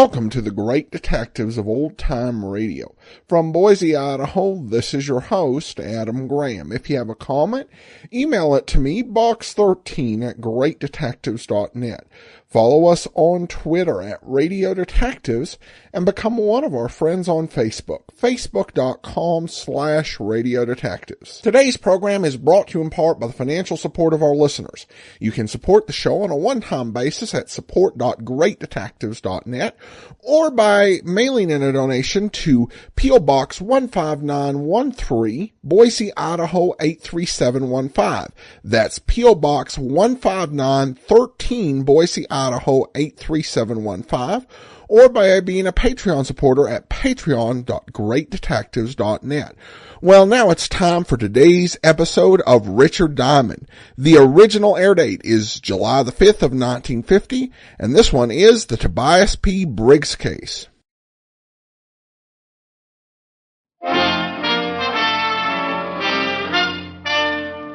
Welcome to the Great Detectives of Old Time Radio. From Boise, Idaho, this is your host, Adam Graham. If you have a comment, email it to me, box13@greatdetectives.net. Follow us on Twitter at Radio Detectives and become one of our friends on Facebook, facebook.com/Radio Detectives. Today's program is brought to you in part by the financial support of our listeners. You can support the show on a one-time basis at support.greatdetectives.net or by mailing in a donation to P.O. Box 15913, Boise, Idaho 83715. That's P.O. Box 15913, Boise, Idaho 83715, or by being a Patreon supporter at patreon.greatdetectives.net. Well, now it's time for today's episode of Richard Diamond. The original air date is July the 5th of 1950, and this one is the Tobias P. Briggs case.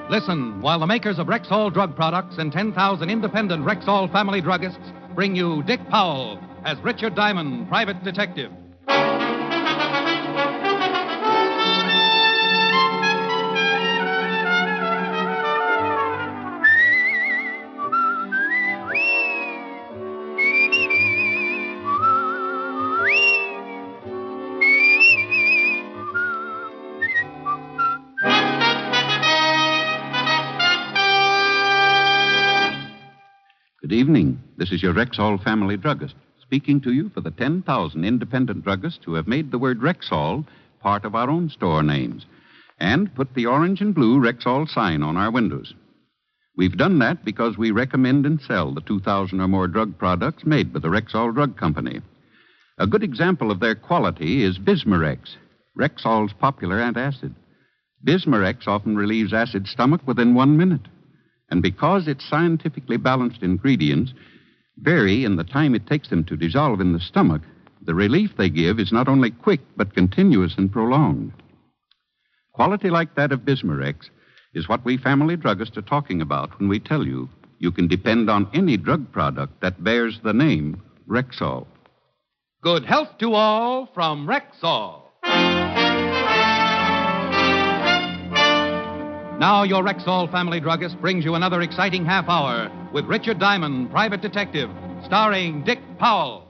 Listen while the makers of Rexall drug products and 10,000 independent Rexall family druggists bring you Dick Powell as Richard Diamond, private detective. Good evening. This is your Rexall family druggist, speaking to you for the 10,000 independent druggists who have made the word Rexall part of our own store names and put the orange and blue Rexall sign on our windows. We've done that because we recommend and sell the 2,000 or more drug products made by the Rexall Drug Company. A good example of their quality is Bismarex, Rexall's popular antacid. Bismarex often relieves acid stomach within 1 minute. And because its scientifically balanced ingredients vary in the time it takes them to dissolve in the stomach, the relief they give is not only quick, but continuous and prolonged. Quality like that of Bismarex is what we family druggists are talking about when we tell you you can depend on any drug product that bears the name Rexall. Good health to all from Rexall. Now your Rexall family druggist brings you another exciting half hour with Richard Diamond, private detective, starring Dick Powell.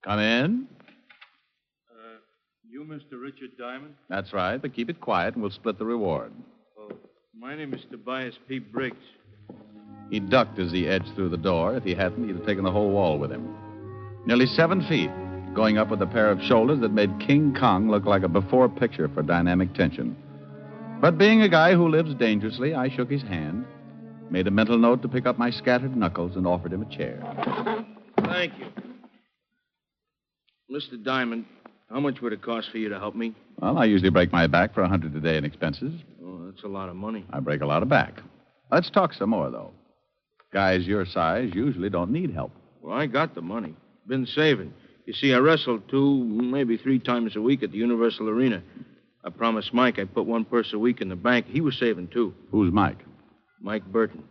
Come in. You Mr. Richard Diamond? That's right, but keep it quiet and we'll split the reward. Well, my name is Tobias P. Briggs. He ducked as he edged through the door. If he hadn't, he'd have taken the whole wall with him. Nearly 7 feet, going up with a pair of shoulders that made King Kong look like a before picture for dynamic tension. But being a guy who lives dangerously, I shook his hand, made a mental note to pick up my scattered knuckles, and offered him a chair. Thank you. Mr. Diamond, how much would it cost for you to help me? Well, I usually break my back for $100 a day in expenses. Oh, that's a lot of money. I break a lot of back. Let's talk some more, though. Guys your size usually don't need help. Well, I got the money. Been saving. You see, I wrestle 2, maybe 3 times a week at the Universal Arena. I promised Mike I'd put 1 purse a week in the bank. He was saving, too. Who's Mike? Mike Burton.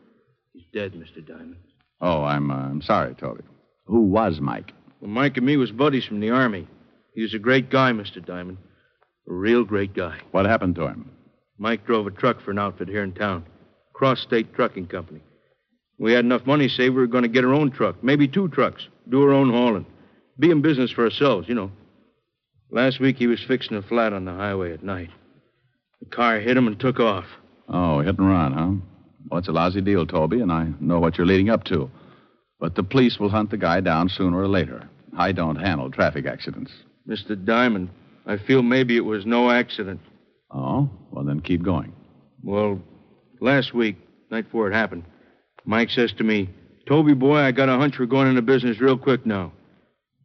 He's dead, Mr. Diamond. Oh, I'm sorry, Toby. Who was Mike? Well, Mike and me was buddies from the Army. He was a great guy, Mr. Diamond. A real great guy. What happened to him? Mike drove a truck for an outfit here in town. Cross-State Trucking Company. We had enough money saved, we were going to get our own truck, maybe 2 trucks, do our own hauling, be in business for ourselves, you know. Last week he was fixing a flat on the highway at night. The car hit him and took off. Oh, hit and run, huh? Well, it's a lousy deal, Toby, and I know what you're leading up to. But the police will hunt the guy down sooner or later. I don't handle traffic accidents. Mr. Diamond, I feel maybe it was no accident. Oh? Well, then keep going. Well, last week, night before it happened, Mike says to me, Toby, boy, I got a hunch we're going into business real quick now.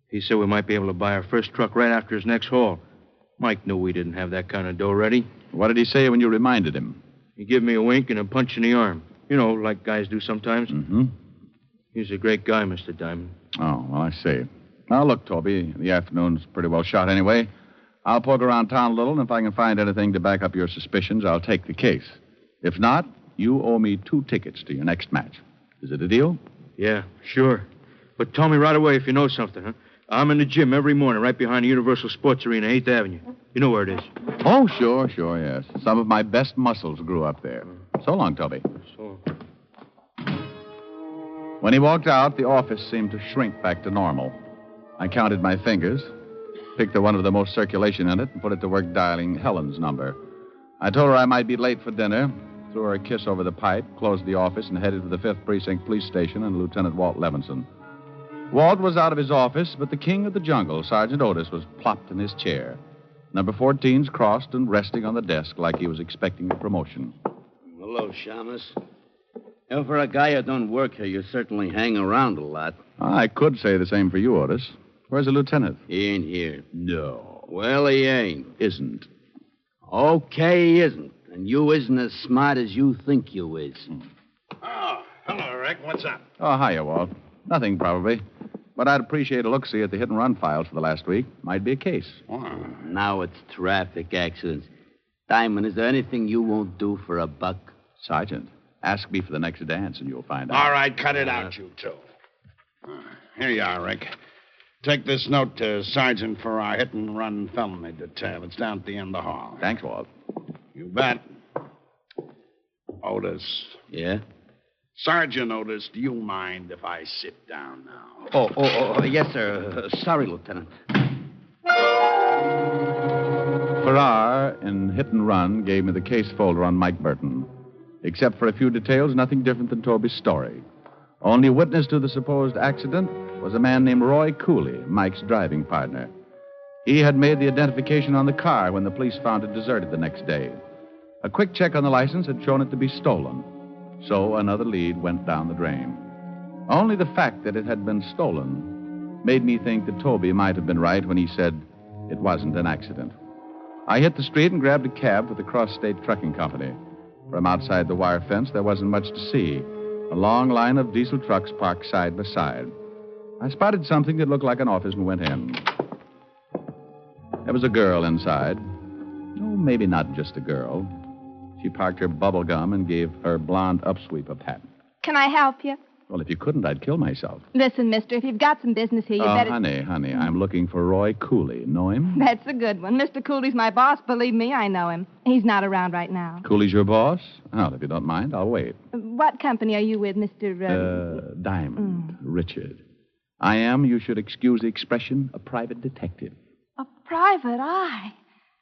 He said we might be able to buy our first truck right after his next haul. Mike knew we didn't have that kind of dough ready. What did he say when you reminded him? He gave me a wink and a punch in the arm. You know, like guys do sometimes. Mm-hmm. He's a great guy, Mr. Diamond. Oh, well, I see. Now, look, Toby, the afternoon's pretty well shot anyway. I'll poke around town a little, and if I can find anything to back up your suspicions, I'll take the case. If not, you owe me 2 tickets to your next match. Is it a deal? Yeah, sure. But tell me right away if you know something, huh? I'm in the gym every morning right behind the Universal Sports Arena, 8th Avenue. You know where it is. Oh, sure, yes. Some of my best muscles grew up there. So long, Toby. So... When he walked out, the office seemed to shrink back to normal. I counted my fingers, picked the one with the most circulation in it, and put it to work dialing Helen's number. I told her I might be late for dinner, threw her a kiss over the pipe, closed the office, and headed for the 5th Precinct Police Station and Lieutenant Walt Levinson. Walt was out of his office, but the king of the jungle, Sergeant Otis, was plopped in his chair. Number 14's crossed and resting on the desk like he was expecting a promotion. Hello, Shamus. For a guy who don't work here, you certainly hang around a lot. I could say the same for you, Otis. Where's the lieutenant? He ain't here. No. Well, he ain't. Isn't. Okay, he isn't. And you isn't as smart as you think you is. Oh, hello, Rick. What's up? Oh, hiya, Walt. Nothing, probably. But I'd appreciate a look-see at the hit-and-run files for the last week. Might be a case. Now it's traffic accidents. Diamond, is there anything you won't do for a buck? Sergeant, ask me for the next dance and you'll find out. All right, cut it out, you two. Here you are, Rick. Take this note to Sergeant for our hit-and-run felony detail. It's down at the end of the hall. Thanks, Walt. You bet. Otis. Yeah? Sergeant Otis, do you mind if I sit down now? Oh, yes, sir. Sorry, Lieutenant. Farrar, in Hit and Run, gave me the case folder on Mike Burton. Except for a few details, nothing different than Toby's story. Only witness to the supposed accident was a man named Roy Cooley, Mike's driving partner. He had made the identification on the car when the police found it deserted the next day. A quick check on the license had shown it to be stolen. So another lead went down the drain. Only the fact that it had been stolen made me think that Toby might have been right when he said it wasn't an accident. I hit the street and grabbed a cab for the Cross-State Trucking Company. From outside the wire fence, there wasn't much to see. A long line of diesel trucks parked side by side. I spotted something that looked like an office and went in. There was a girl inside. Oh, maybe not just a girl. She parked her bubble gum and gave her blonde upsweep a pat. Can I help you? Well, if you couldn't, I'd kill myself. Listen, mister, if you've got some business here, you better... honey, I'm looking for Roy Cooley. Know him? That's a good one. Mr. Cooley's my boss. Believe me, I know him. He's not around right now. Cooley's your boss? Well, if you don't mind, I'll wait. What company are you with, Mr. Diamond. Richard. I am, you should excuse the expression, a private detective. A private eye?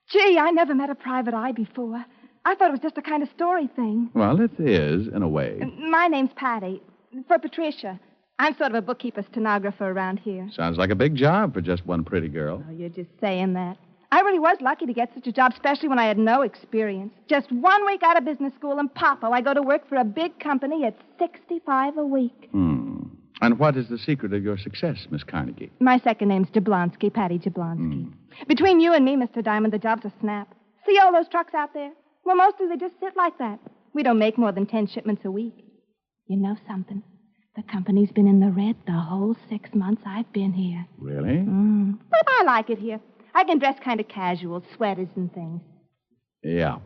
Gee, I never met a private eye before. I thought it was just a kind of story thing. Well, it is, in a way. My name's Patty. For Patricia. I'm sort of a bookkeeper stenographer around here. Sounds like a big job for just one pretty girl. Oh, you're just saying that. I really was lucky to get such a job, especially when I had no experience. Just 1 week out of business school, and popo, I go to work for a big company at $65 a week. And what is the secret of your success, Miss Carnegie? My second name's Jablonski, Patty Jablonski. Between you and me, Mr. Diamond, the job's a snap. See all those trucks out there? Well, mostly they just sit like that. We don't make more than 10 shipments a week. You know something? The company's been in the red the whole 6 months I've been here. Really? But I like it here. I can dress kind of casual, sweaters and things. Yeah.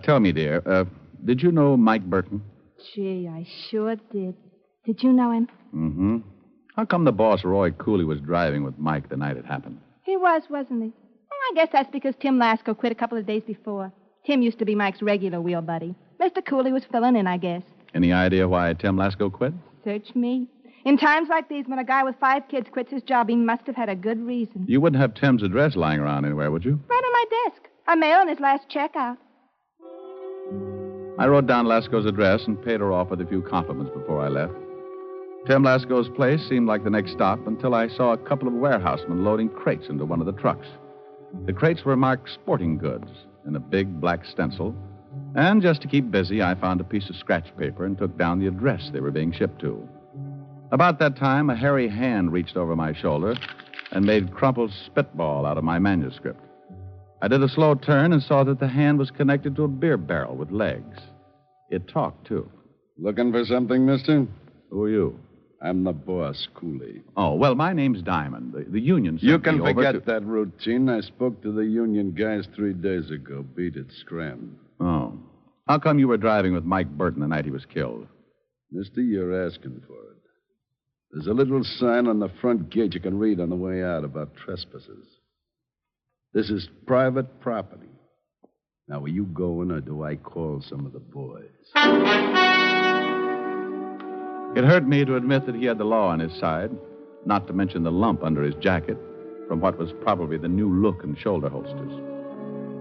Tell me, dear, did you know Mike Burton? Gee, I sure did. Did you know him? Mm-hmm. How come the boss, Roy Cooley, was driving with Mike the night it happened? He was, wasn't he? Well, I guess that's because Tim Lasco quit a couple of days before. Tim used to be Mike's regular wheel buddy. Mr. Cooley was filling in, I guess. Any idea why Tim Lasco quit? Search me. In times like these, when a guy with 5 kids quits his job, he must have had a good reason. You wouldn't have Tim's address lying around anywhere, would you? Right on my desk. A mail on his last checkout. I wrote down Lasco's address and paid her off with a few compliments before I left. Tim Lasco's place seemed like the next stop until I saw a couple of warehousemen loading crates into one of the trucks. The crates were marked sporting goods in a big black stencil. And just to keep busy, I found a piece of scratch paper and took down the address they were being shipped to. About that time, a hairy hand reached over my shoulder and made crumpled spitball out of my manuscript. I did a slow turn and saw that the hand was connected to a beer barrel with legs. It talked, too. Looking for something, mister? Who are you? I'm the boss, Cooley. Oh, well, my name's Diamond. The union sent You can me over forget to... that routine. I spoke to the union guys 3 days ago. Beat it, scram. Oh. How come you were driving with Mike Burton the night he was killed? Mister, you're asking for it. There's a little sign on the front gate you can read on the way out about trespassers. This is private property. Now, are you going, or do I call some of the boys? It hurt me to admit that he had the law on his side, not to mention the lump under his jacket from what was probably the new look and shoulder holsters.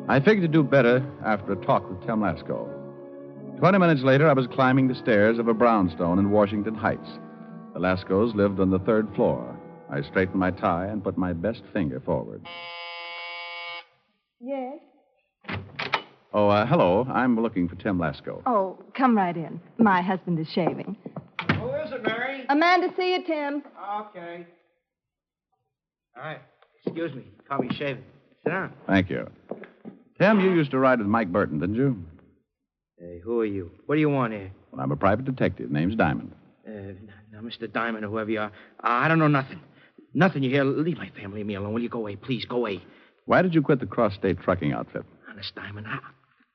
I figured to do better after a talk with Tim Lasco. 20 minutes later, I was climbing the stairs of a brownstone in Washington Heights. The Lascos lived on the 3rd floor. I straightened my tie and put my best finger forward. Yes? Oh, hello. I'm looking for Tim Lasco. Oh, come right in. My husband is shaving. Who is it, Mary? A man to see you, Tim. Okay. All right. Excuse me. Call me shaving. Sit down. Thank you. Tim, you used to ride with Mike Burton, didn't you? Hey, who are you? What do you want here? Well, I'm a private detective. Name's Diamond. Now, Mr. Diamond, or whoever you are, I don't know nothing. Nothing you hear. Leave my family and me alone. Will you go away? Please, go away. Why did you quit the cross-state trucking outfit? Honest, Diamond,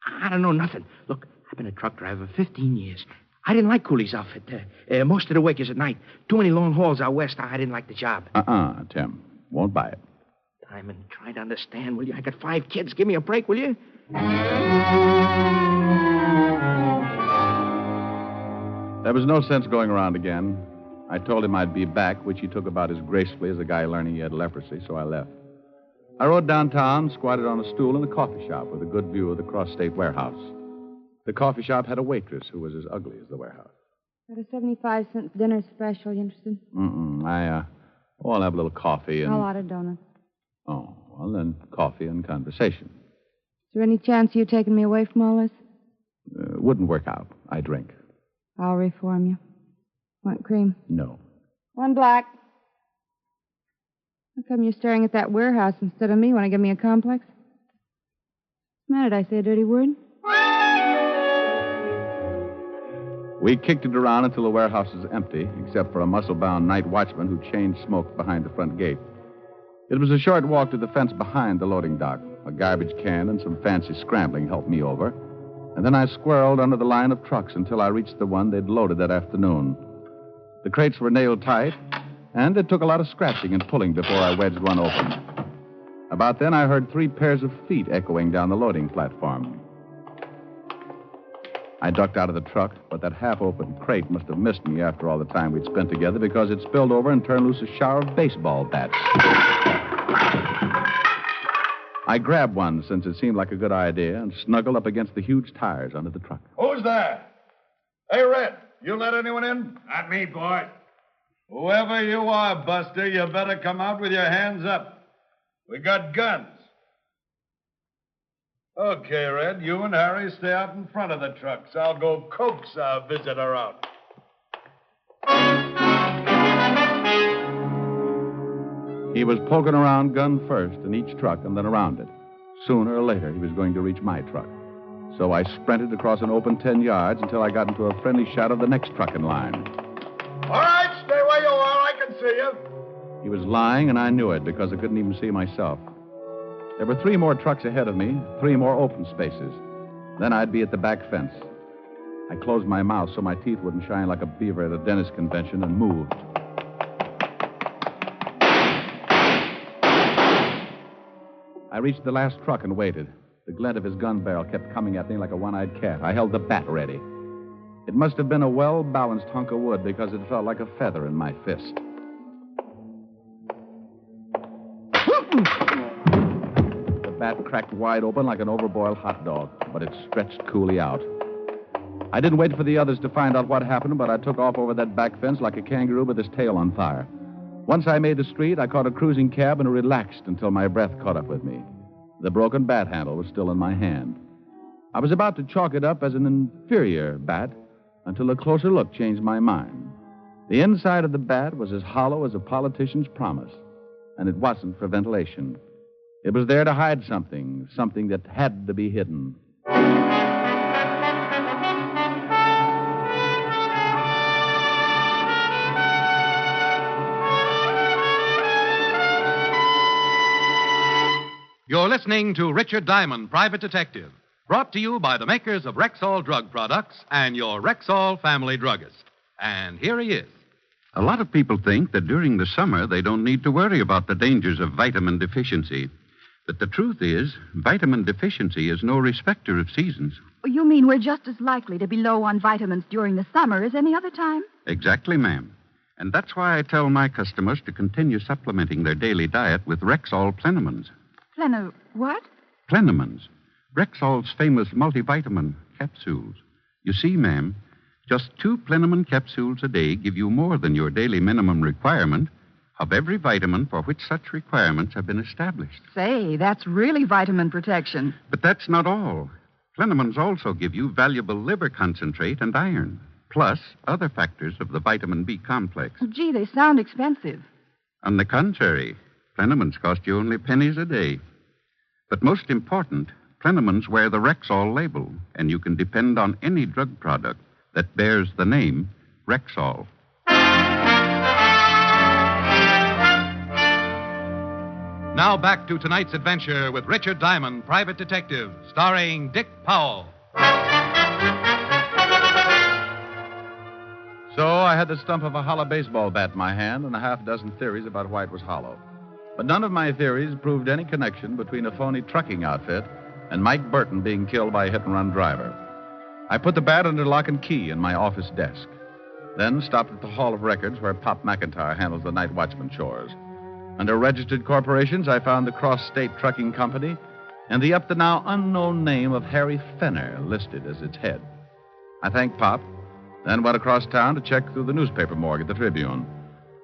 I don't know nothing. Look, I've been a truck driver 15 years. I didn't like Cooley's outfit. Most of the work is at night. Too many long hauls out west. I didn't like the job. Tim. Won't buy it. Diamond, try to understand, will you? I got 5 kids. Give me a break, will you? There was no sense going around again. I told him I'd be back, which he took about as gracefully as a guy learning he had leprosy, so I left. I rode downtown, squatted on a stool in a coffee shop with a good view of the cross-state warehouse. The coffee shop had a waitress who was as ugly as the warehouse. Got a 75-cent dinner special. You interested? I'll have a little coffee and... A lot of donuts. Oh, well, then coffee and conversation. Is there any chance of you taking me away from all this? Wouldn't work out. I drink. I'll reform you. Want cream? No. 1 black. How come you're staring at that warehouse instead of me? Want to give me a complex? What's the matter? Did I say a dirty word? We kicked it around until the warehouse was empty, except for a muscle-bound night watchman who chained smoke behind the front gate. It was a short walk to the fence behind the loading dock. A garbage can and some fancy scrambling helped me over. And then I squirreled under the line of trucks until I reached the one they'd loaded that afternoon. The crates were nailed tight, and it took a lot of scratching and pulling before I wedged one open. About then, I heard 3 pairs of feet echoing down the loading platform. I ducked out of the truck, but that half-open crate must have missed me after all the time we'd spent together because it spilled over and turned loose a shower of baseball bats. I grabbed one since it seemed like a good idea and snuggled up against the huge tires under the truck. Who's there? Hey, Red, you let anyone in? Not me, boy. Whoever you are, Buster, you better come out with your hands up. We got guns. Okay, Red, you and Harry stay out in front of the trucks. I'll go coax our visitor out. He was poking around gun first in each truck and then around it. Sooner or later, he was going to reach my truck. So I sprinted across an open 10 yards until I got into a friendly shot of the next truck in line. All right, stay where you are. I can see you. He was lying, and I knew it because I couldn't even see myself. There were 3 more trucks ahead of me, 3 more open spaces. Then I'd be at the back fence. I closed my mouth so my teeth wouldn't shine like a beaver at a dentist convention and moved. I reached the last truck and waited. The glint of his gun barrel kept coming at me like a one-eyed cat. I held the bat ready. It must have been a well-balanced hunk of wood because it felt like a feather in my fist. The bat cracked wide open like an overboiled hot dog, but it stretched coolly out. I didn't wait for the others to find out what happened, but I took off over that back fence like a kangaroo with his tail on fire. Once I made the street, I caught a cruising cab and relaxed until my breath caught up with me. The broken bat handle was still in my hand. I was about to chalk it up as an inferior bat until a closer look changed my mind. The inside of the bat was as hollow as a politician's promise, and it wasn't for ventilation. It was there to hide something that had to be hidden. You're listening to Richard Diamond, Private Detective, brought to you by the makers of Rexall Drug Products and your Rexall family druggist. And here he is. A lot of people think that during the summer they don't need to worry about the dangers of vitamin deficiency. But the truth is, vitamin deficiency is no respecter of seasons. You mean we're just as likely to be low on vitamins during the summer as any other time? Exactly, ma'am. And that's why I tell my customers to continue supplementing their daily diet with Rexall Plenamins. What? Plenamins. Rexall's famous multivitamin capsules. You see, ma'am, just 2 Plenamin capsules a day give you more than your daily minimum requirement of every vitamin for which such requirements have been established. Say, that's really vitamin protection. But that's not all. Plenamins also give you valuable liver concentrate and iron, plus other factors of the vitamin B complex. Oh, gee, they sound expensive. On the contrary, Plenamins cost you only pennies a day. But most important, Plenamins wear the Rexall label, and you can depend on any drug product that bears the name Rexall. Now back to tonight's adventure with Richard Diamond, Private Detective, starring Dick Powell. So I had the stump of a hollow baseball bat in my hand and a half dozen theories about why it was hollow. But none of my theories proved any connection between a phony trucking outfit and Mike Burton being killed by a hit-and-run driver. I put the bat under lock and key in my office desk, then stopped at the Hall of Records where Pop McIntyre handles the night watchman chores. Under registered corporations, I found the Cross-State Trucking Company and the up-to-now unknown name of Harry Fenner listed as its head. I thanked Pop, then went across town to check through the newspaper morgue at the Tribune.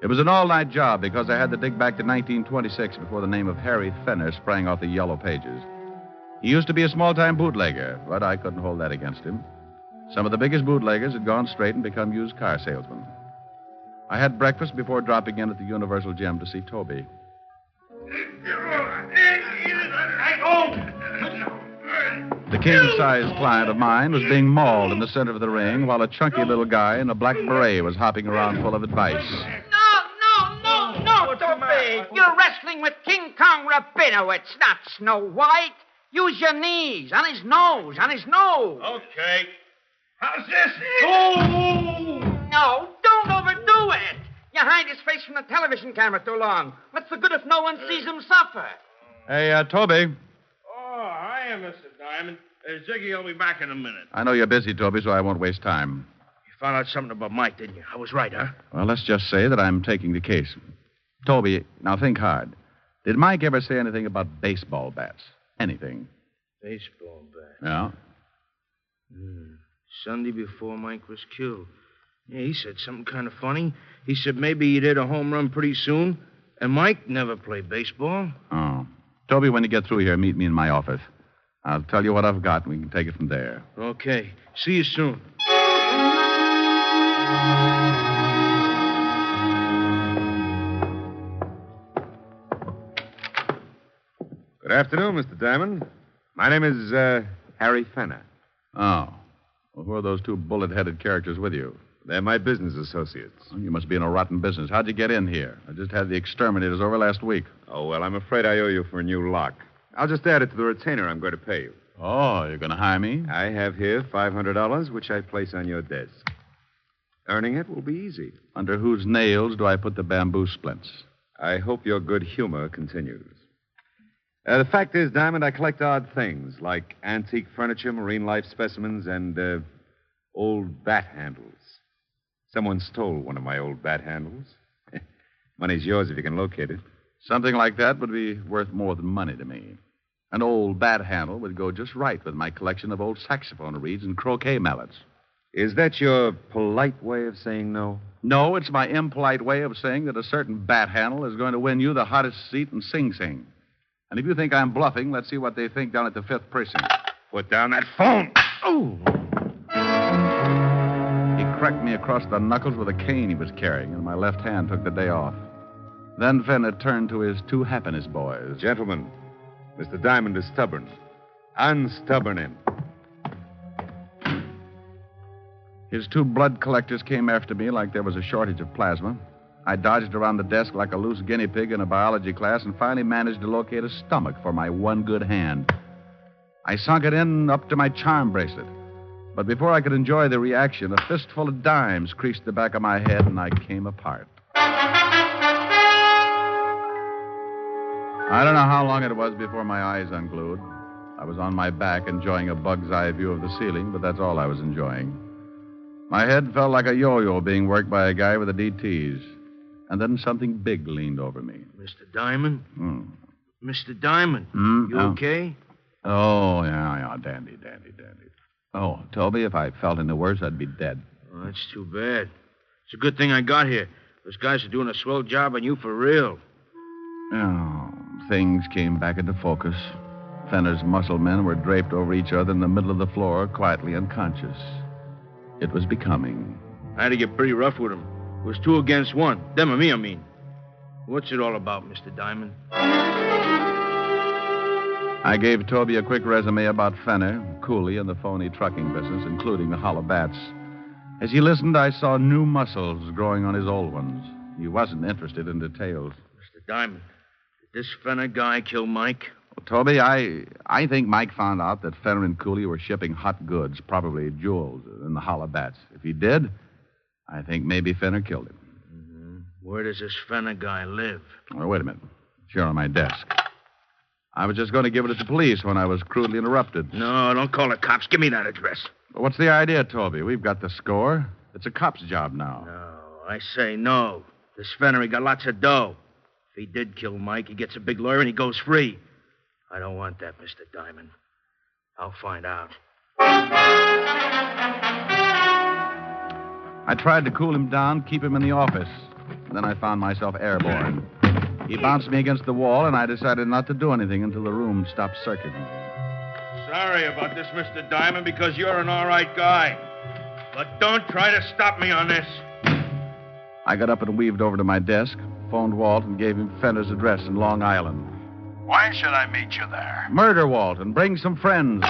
It was an all-night job because I had to dig back to 1926 before the name of Harry Fenner sprang off the yellow pages. He used to be a small-time bootlegger, but I couldn't hold that against him. Some of the biggest bootleggers had gone straight and become used car salesmen. I had breakfast before dropping in at the Universal Gym to see Toby. The king-sized client of mine was being mauled in the center of the ring while a chunky little guy in a black beret was hopping around full of advice. No, Toby. You're wrestling with King Kong Rabinowitz, not Snow White. Use your knees, on his nose. Okay. How's this? Oh! No, don't overdo it. You hide his face from the television camera too long. What's the good if no one sees him suffer? Hey, Toby. Oh, hiya, Mr. Diamond. Ziggy will be back in a minute. I know you're busy, Toby, so I won't waste time. You found out something about Mike, didn't you? I was right, huh? Well, let's just say that I'm taking the case. Toby, now think hard. Did Mike ever say anything about baseball bats? Anything? Baseball bat. Yeah? Sunday before Mike was killed. Yeah, he said something kind of funny. He said maybe he'd hit a home run pretty soon, and Mike never played baseball. Oh. Toby, when you get through here, meet me in my office. I'll tell you what I've got, and we can take it from there. Okay. See you soon. Good afternoon, Mr. Diamond. My name is Harry Fenner. Oh. Well, who are those 2 bullet-headed characters with you? They're my business associates. Oh, you must be in a rotten business. How'd you get in here? I just had the exterminators over last week. Oh, well, I'm afraid I owe you for a new lock. I'll just add it to the retainer I'm going to pay you. Oh, you're going to hire me? I have here $500, which I place on your desk. Earning it will be easy. Under whose nails do I put the bamboo splints? I hope your good humor continues. The fact is, Diamond, I collect odd things like antique furniture, marine life specimens, and old bat handles. Someone stole one of my old bat handles. Money's yours if you can locate it. Something like that would be worth more than money to me. An old bat handle would go just right with my collection of old saxophone reeds and croquet mallets. Is that your polite way of saying no? No, it's my impolite way of saying that a certain bat handle is going to win you the hottest seat in Sing Sing. And if you think I'm bluffing, let's see what they think down at the 5th Precinct. Put down that phone. Oh! He cracked me across the knuckles with a cane he was carrying, and my left hand took the day off. Then Fenner turned to his 2 happiness boys. Gentlemen, Mr. Diamond is stubborn. Unstubborn him. His 2 blood collectors came after me like there was a shortage of plasma. I dodged around the desk like a loose guinea pig in a biology class and finally managed to locate a stomach for my one good hand. I sunk it in up to my charm bracelet. But before I could enjoy the reaction, a fistful of dimes creased the back of my head and I came apart. I don't know how long it was before my eyes unglued. I was on my back enjoying a bug's eye view of the ceiling, but that's all I was enjoying. My head felt like a yo-yo being worked by a guy with a DTs. And then something big leaned over me. Mr. Diamond? Mr. Diamond, you okay? Oh, yeah, dandy. Oh, Toby, if I felt any worse, I'd be dead. Oh, that's too bad. It's a good thing I got here. Those guys are doing a swell job on you for real. Oh, things came back into focus. Fenner's muscle men were draped over each other in the middle of the floor, quietly unconscious. It was becoming. I had to get pretty rough with them. It was 2 against 1. Them and me, I mean. What's it all about, Mr. Diamond? I gave Toby a quick resume about Fenner, Cooley, and the phony trucking business, including the hollow bats. As he listened, I saw new muscles growing on his old ones. He wasn't interested in details. Mr. Diamond, did this Fenner guy kill Mike? Well, Toby, I think Mike found out that Fenner and Cooley were shipping hot goods, probably jewels, in the hollow bats. If he did, I think maybe Fenner killed him. Where does this Fenner guy live? Oh, wait a minute. It's here on my desk. I was just going to give it to the police when I was crudely interrupted. No, don't call the cops. Give me that address. Well, what's the idea, Toby? We've got the score. It's a cop's job now. No, I say no. This Fenner, he got lots of dough. If he did kill Mike, he gets a big lawyer and he goes free. I don't want that, Mr. Diamond. I'll find out. I tried to cool him down, keep him in the office. Then I found myself airborne. He bounced me against the wall, and I decided not to do anything until the room stopped circuiting. Sorry about this, Mr. Diamond, because you're an all right guy. But don't try to stop me on this. I got up and weaved over to my desk, phoned Walt, and gave him Fenner's address in Long Island. Why should I meet you there? Murder, Walt, and bring some friends.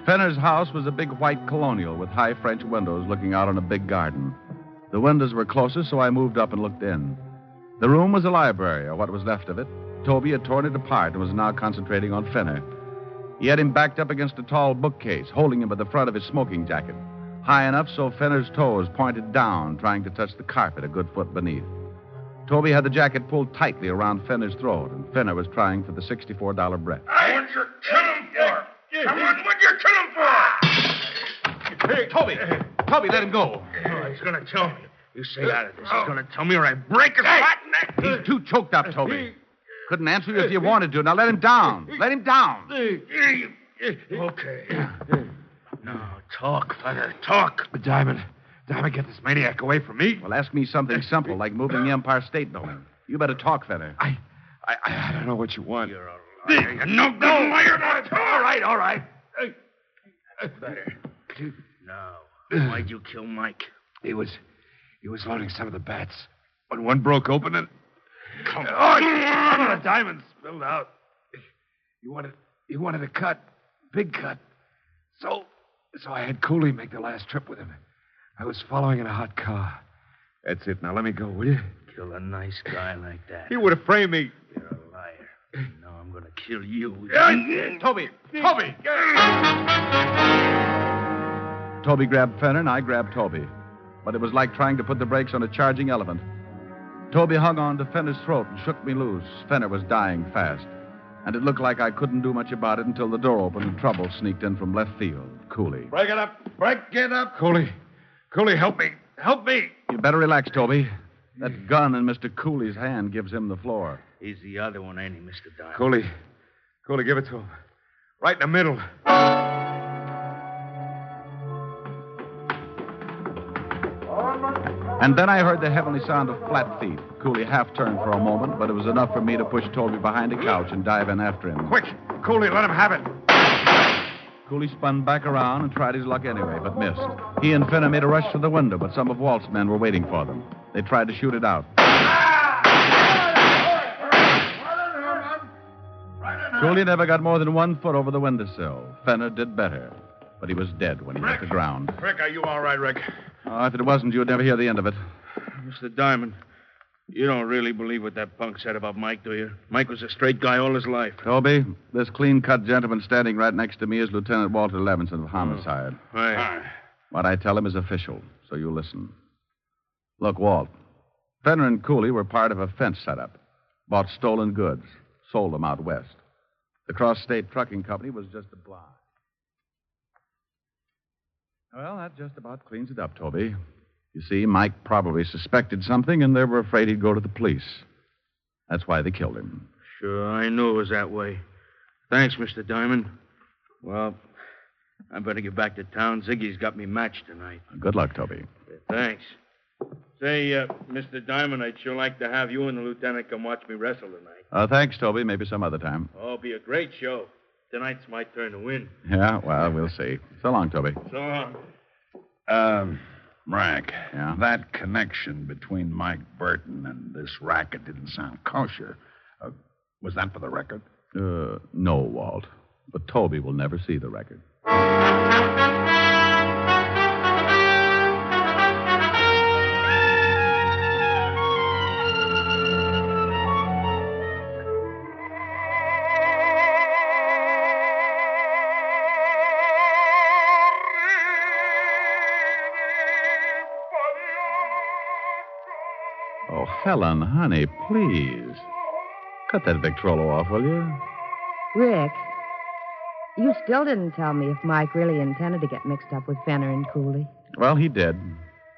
Fenner's house was a big white colonial with high French windows looking out on a big garden. The windows were closest, so I moved up and looked in. The room was a library, or what was left of it. Toby had torn it apart and was now concentrating on Fenner. He had him backed up against a tall bookcase, holding him by the front of his smoking jacket, high enough so Fenner's toes pointed down, trying to touch the carpet a good foot beneath. Toby had the jacket pulled tightly around Fenner's throat, and Fenner was trying for the $64 breath. What'd you kill him for? Come on, what'd you kill him for? Hey, Toby, let him go. Oh, he's going to tell me. You stay out of this. He's going to tell me or I break his fat neck. He's too choked up, Toby. Couldn't answer you if you wanted to. Now let him down. Let him down. Okay. Now, talk, Fenner, talk. Diamond, get this maniac away from me. Well, ask me something simple, like moving the Empire State Building. You better talk, Fenner. I don't know what you want. You're a liar. You're no good liar. All right. Better. Now, why'd you kill Mike? He was loading some of the bats. When one broke open and... Come on. Some of the diamonds spilled out. He wanted a cut. Big cut. So I had Cooley make the last trip with him. I was following in a hot car. That's it. Now let me go, will you? Kill a nice guy like that. He would have framed me. You're a liar. Now I'm going to kill you. Toby! Toby grabbed Fenner, and I grabbed Toby. But it was like trying to put the brakes on a charging elephant. Toby hung on to Fenner's throat and shook me loose. Fenner was dying fast. And it looked like I couldn't do much about it until the door opened and trouble sneaked in from left field. Cooley. Break it up. Cooley, help me. You better relax, Toby. That gun in Mr. Cooley's hand gives him the floor. He's the other one, ain't he, Mr. Diamond? Cooley, give it to him. Right in the middle. And then I heard the heavenly sound of flat feet. Cooley half turned for a moment, but it was enough for me to push Toby behind a couch and dive in after him. Quick! Cooley, let him have it. Cooley spun back around and tried his luck anyway, but missed. He and Fenner made a rush for the window, but some of Walt's men were waiting for them. They tried to shoot it out. Cooley never got more than 1 foot over the windowsill. Fenner did better, but he was dead when he hit the ground. Rick, are you all right, Rick? Oh, if it wasn't, you'd never hear the end of it. Mr. Diamond, you don't really believe what that punk said about Mike, do you? Mike was a straight guy all his life. Toby, this clean-cut gentleman standing right next to me is Lieutenant Walter Levinson of Homicide. Right. What I tell him is official, so you listen. Look, Walt, Fenner and Cooley were part of a fence setup. Bought stolen goods, sold them out west. The Cross-State Trucking Company was just a blind. Well, that just about cleans it up, Toby. You see, Mike probably suspected something, and they were afraid he'd go to the police. That's why they killed him. Sure, I knew it was that way. Thanks, Mr. Diamond. Well, I better get back to town. Ziggy's got me matched tonight. Good luck, Toby. Thanks. Say, Mr. Diamond, I'd sure like to have you and the lieutenant come watch me wrestle tonight. Thanks, Toby. Maybe some other time. Oh, it'll be a great show. Tonight's my turn to win. Yeah, well, we'll see. So long, Toby. So long. Rank. Yeah? That connection between Mike Burton and this racket didn't sound kosher. Was that for the record? No, Walt. But Toby will never see the record. Oh, Helen, honey, please. Cut that Victrola off, will you? Rick, you still didn't tell me if Mike really intended to get mixed up with Fenner and Cooley. Well, he did.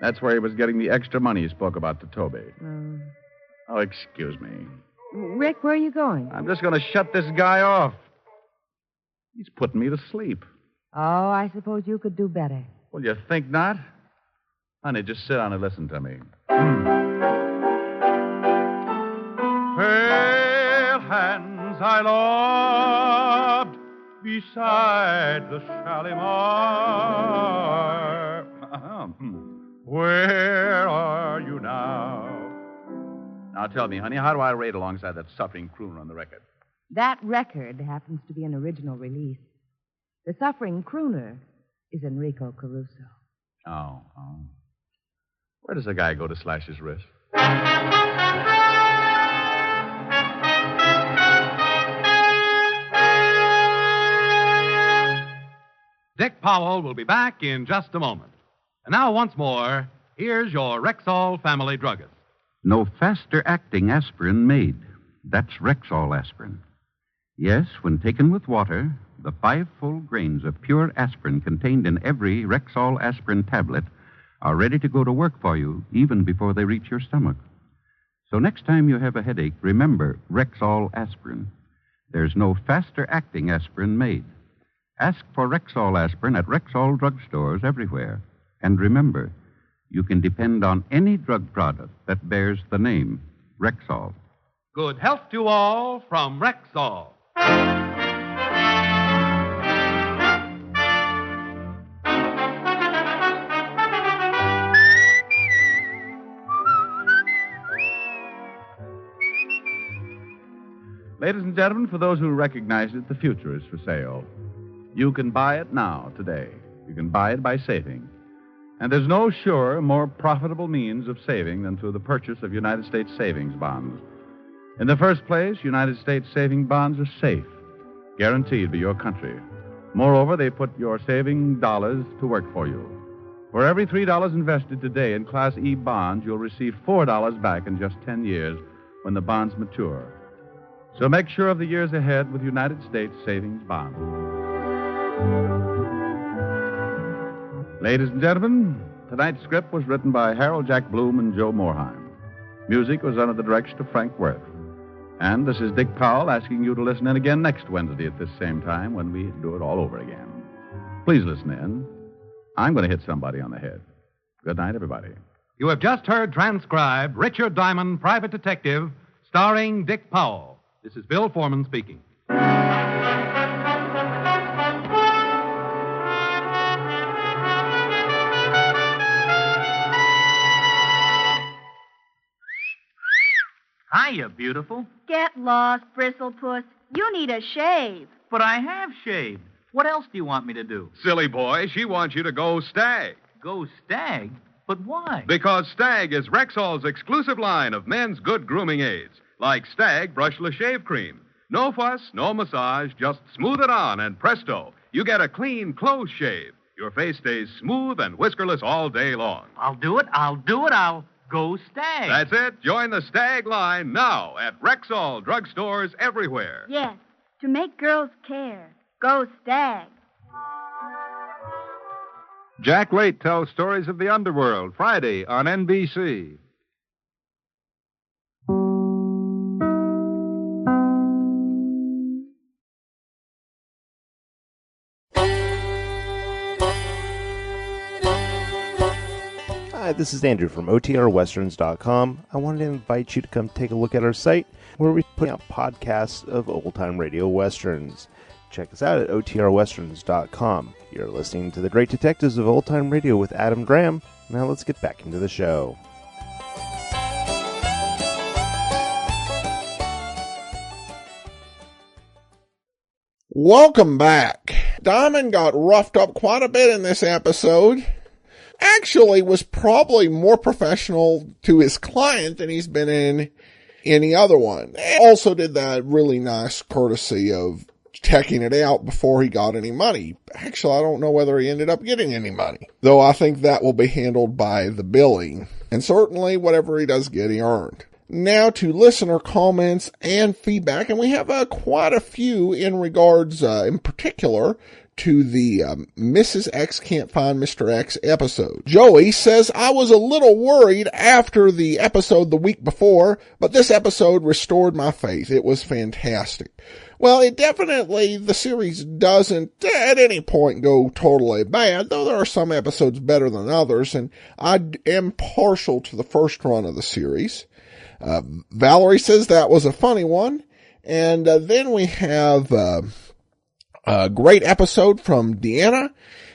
That's where he was getting the extra money he spoke about to Toby. Oh, excuse me. Rick, where are you going? I'm just going to shut this guy off. He's putting me to sleep. Oh, I suppose you could do better. Well, you think not? Honey, just sit down and listen to me. Pale hands I loved beside the Shalimar. Where are you now? Now tell me, honey, how do I rate alongside that suffering crooner on the record? That record happens to be an original release. The suffering crooner is Enrico Caruso. Oh. Where does a guy go to slash his wrist? Dick Powell will be back in just a moment. And now, once more, here's your Rexall family druggist. No faster-acting aspirin made. That's Rexall aspirin. Yes, when taken with water, the 5 full grains of pure aspirin contained in every Rexall aspirin tablet are ready to go to work for you even before they reach your stomach. So next time you have a headache, remember Rexall aspirin. There's no faster-acting aspirin made. Ask for Rexall aspirin at Rexall drugstores everywhere. And remember, you can depend on any drug product that bears the name Rexall. Good health to all from Rexall. Ladies and gentlemen, for those who recognize it, the future is for sale. You can buy it now, today. You can buy it by saving. And there's no surer, more profitable means of saving than through the purchase of United States savings bonds. In the first place, United States saving bonds are safe, guaranteed by your country. Moreover, they put your saving dollars to work for you. For every $3 invested today in Class E bonds, you'll receive $4 back in just 10 years when the bonds mature. So make sure of the years ahead with United States savings bonds. Ladies and gentlemen, tonight's script was written by Harold Jack Bloom and Joe Morheim. Music was under the direction of Frank Worth. And this is Dick Powell asking you to listen in again next Wednesday at this same time when we do it all over again. Please listen in. I'm going to hit somebody on the head. Good night, everybody. You have just heard transcribed Richard Diamond, Private Detective, starring Dick Powell. This is Bill Foreman speaking. Hiya, beautiful. Get lost, Bristlepuss. You need a shave. But I have shaved. What else do you want me to do? Silly boy, she wants you to go stag. Go stag? But why? Because Stag is Rexall's exclusive line of men's good grooming aids, like Stag Brushless Shave Cream. No fuss, no massage, just smooth it on, and presto, you get a clean, close shave. Your face stays smooth and whiskerless all day long. I'll do it. I'll go Stag. That's it. Join the Stag line now at Rexall drugstores everywhere. Yes, to make girls care. Go Stag. Jack Late tells stories of the underworld, Friday on NBC. Hi, this is Andrew from OTRWesterns.com. I wanted to invite you to come take a look at our site where we put out podcasts of old-time radio westerns. Check us out at OTRWesterns.com. You're listening to The Great Detectives of Old Time Radio with Adam Graham. Now let's get back into the show. Welcome back. Diamond got roughed up quite a bit in this episode. Actually was probably more professional to his client than he's been in any other one. And also did that really nice courtesy of checking it out before he got any money. Actually, I don't know whether he ended up getting any money, though I think that will be handled by the billing. And certainly whatever he does get, he earned. Now to listener comments and feedback, and we have quite a few in regards, in particular, to the Mrs. X Can't Find Mr. X episode. Joey says, I was a little worried after the episode the week before, but this episode restored my faith. It was fantastic. Well, it definitely, the series doesn't at any point go totally bad, though there are some episodes better than others, and I am partial to the first run of the series. Valerie says that was a funny one, and then we have a great episode from Deanna,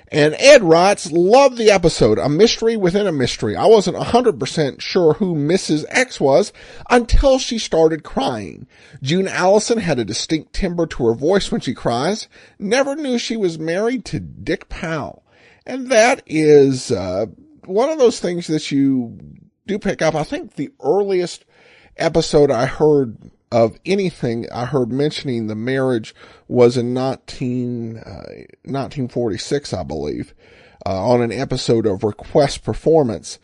and Ed writes, love the episode, a mystery within a mystery. I wasn't 100% sure who Mrs. X was until she started crying. June Allison had a distinct timbre to her voice when she cries. Never knew she was married to Dick Powell. And that is one of those things that you do pick up. I think the earliest episode I heard of anything I heard mentioning the marriage was in 1946, I believe, on an episode of Request Performance.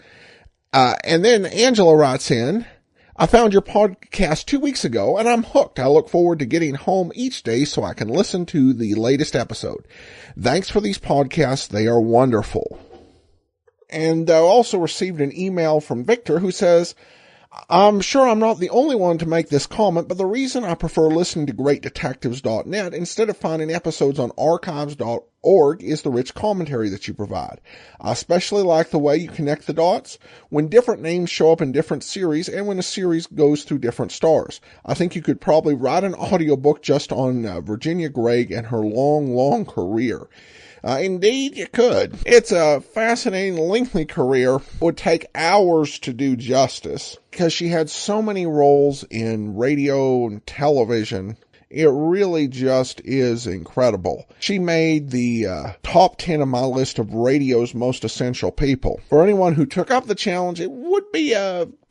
And then Angela writes in, I found your podcast 2 weeks ago and I'm hooked. I look forward to getting home each day so I can listen to the latest episode. Thanks for these podcasts. They are wonderful. And I also received an email from Victor who says, I'm sure I'm not the only one to make this comment, but the reason I prefer listening to GreatDetectives.net instead of finding episodes on archives.org is the rich commentary that you provide. I especially like the way you connect the dots when different names show up in different series and when a series goes through different stars. I think you could probably write an audiobook just on Virginia Gregg and her long, long career. Indeed, you could. It's a fascinating, lengthy career. It would take hours to do justice because she had so many roles in radio and television. It really just is incredible. She made the top 10 of my list of radio's most essential people. For anyone who took up the challenge, it would be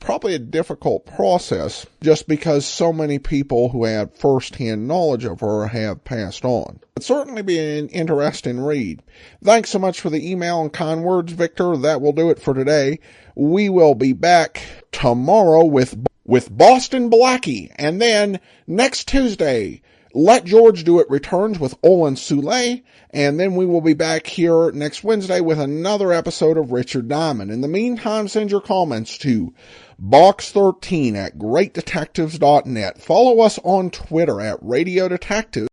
probably a difficult process just because so many people who had first-hand knowledge of her have passed on. It'd certainly be an interesting read. Thanks so much for the email and kind words, Victor. That will do it for today. We will be back tomorrow with Boston Blackie. And then next Tuesday, Let George Do It returns with Olin Soule. And then we will be back here next Wednesday with another episode of Richard Diamond. In the meantime, send your comments to Box13 at GreatDetectives.net. Follow us on Twitter at Radio Detectives.